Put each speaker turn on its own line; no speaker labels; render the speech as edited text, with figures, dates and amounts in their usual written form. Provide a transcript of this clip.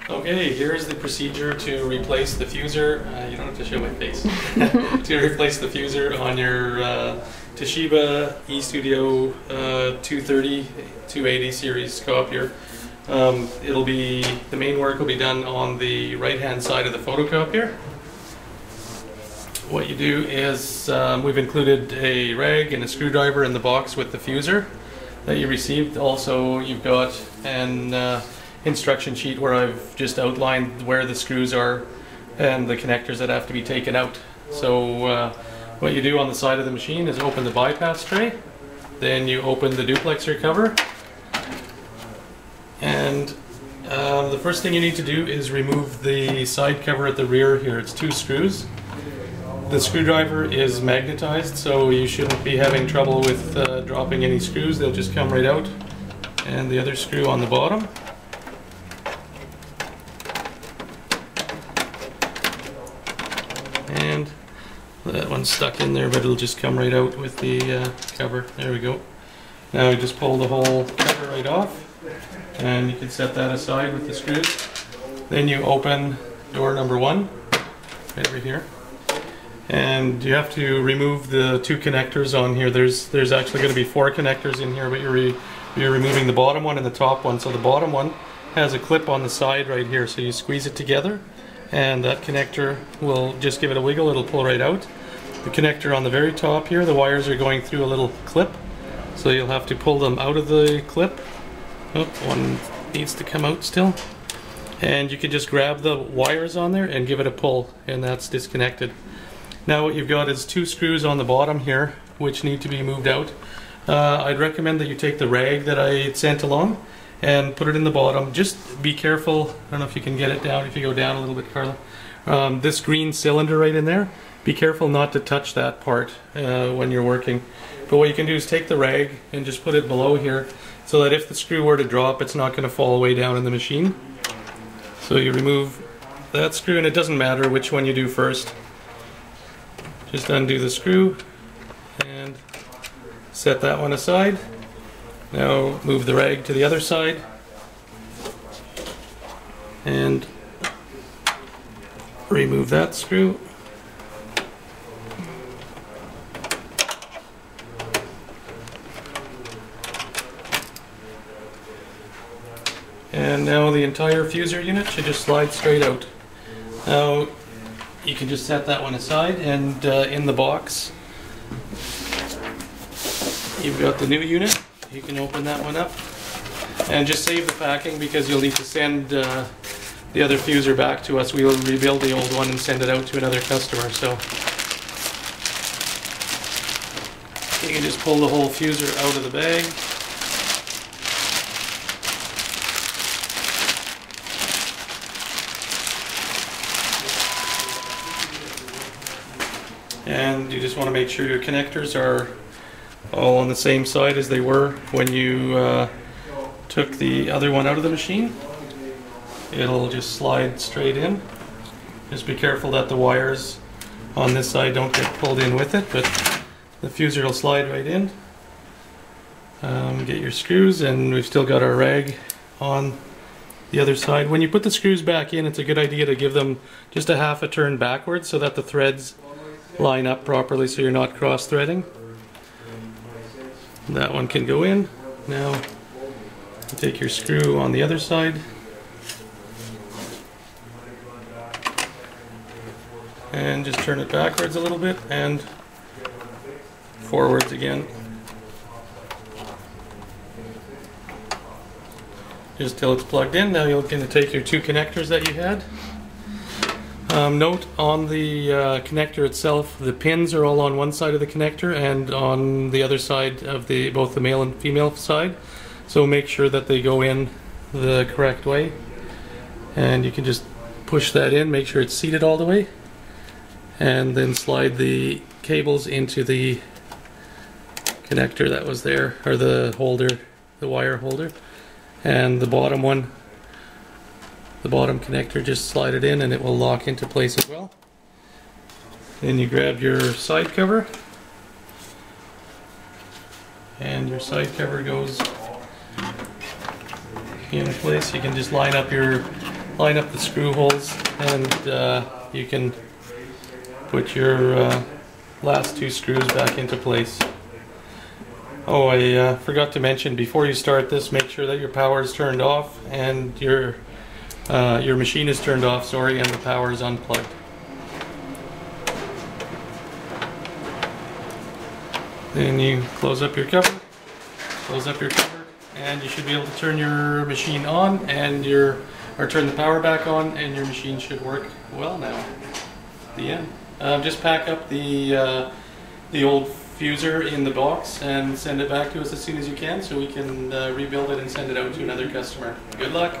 Okay, here's the procedure to replace the fuser. You don't have to show my face. To replace the fuser on your Toshiba estudio 280 series copier. The main work will be done on the right hand side of the photocopier. What you do is we've included a rag and a screwdriver in the box with the fuser that you received. Also, you've got an instruction sheet where I've just outlined where the screws are and the connectors that have to be taken out. So what you do on the side of the machine is open the bypass tray, then you open the duplexer cover, and the first thing you need to do is remove the side cover at the rear here. It's 2 screws. The screwdriver is magnetized, so you shouldn't be having trouble with dropping any screws. They'll just come right out. And the other screw on the bottom. And that one's stuck in there, but it'll just come right out with the cover. There we go. Now you just pull the whole cover right off, and you can set that aside with the screws. Then you open door number 1, right over here. And you have to remove the 2 connectors on here. There's actually going to be 4 connectors in here, but you're removing the bottom one and the top one. So the bottom one has a clip on the side right here, so you squeeze it together and that connector will just give it a wiggle, it'll pull right out. The connector on the very top here, the wires are going through a little clip, so you'll have to pull them out of the clip. Oh, one needs to come out still. And you can just grab the wires on there and give it a pull, and that's disconnected. Now what you've got is 2 screws on the bottom here which need to be moved out. I'd recommend that you take the rag that I sent along and put it in the bottom. Just be careful, I don't know if you can get it down, if you go down a little bit, Carla. This green cylinder right in there, be careful not to touch that part when you're working. But what you can do is take the rag and just put it below here so that if the screw were to drop, it's not going to fall way down in the machine. So you remove that screw, and it doesn't matter which one you do first. Just undo the screw and set that one aside. Now move the rag to the other side and remove that screw. And now the entire fuser unit should just slide straight out. Now you can just set that one aside, and in the box you've got the new unit. You can open that one up and just save the packing because you'll need to send the other fuser back to us. We'll rebuild the old one and send it out to another customer. So you can just pull the whole fuser out of the bag. And you just want to make sure your connectors are all on the same side as they were when you took the other one out of the machine. It'll just slide straight in. Just be careful that the wires on this side don't get pulled in with it, but the fuser will slide right in. Get your screws, and we've still got our rag on the other side. When you put the screws back in, it's a good idea to give them just a half a turn backwards so that the threads line up properly, so you're not cross-threading. That one can go in. Now you take your screw on the other side and just turn it backwards a little bit and forwards again. Just till it's plugged in. Now you're going to take your 2 connectors that you had. Note on the connector itself, the pins are all on one side of the connector and on the other side of both the male and female side. So make sure that they go in the correct way. And you can just push that in, make sure it's seated all the way. And then slide the cables into the connector that was there, or the holder, the wire holder. And the bottom one, the bottom connector, just slide it in and it will lock into place as well. Then you grab your side cover, and your side cover goes in place. You can just line up the screw holes, and you can put your last 2 screws back into place. Oh, I forgot to mention, before you start this, make sure that your power is turned off and your machine is turned off, sorry, and the power is unplugged. Then you close up your cover, and you should be able to turn your machine on and turn the power back on, and your machine should work well now. The end. Just pack up the old fuser in the box and send it back to us as soon as you can, so we can rebuild it and send it out to another customer. Good luck.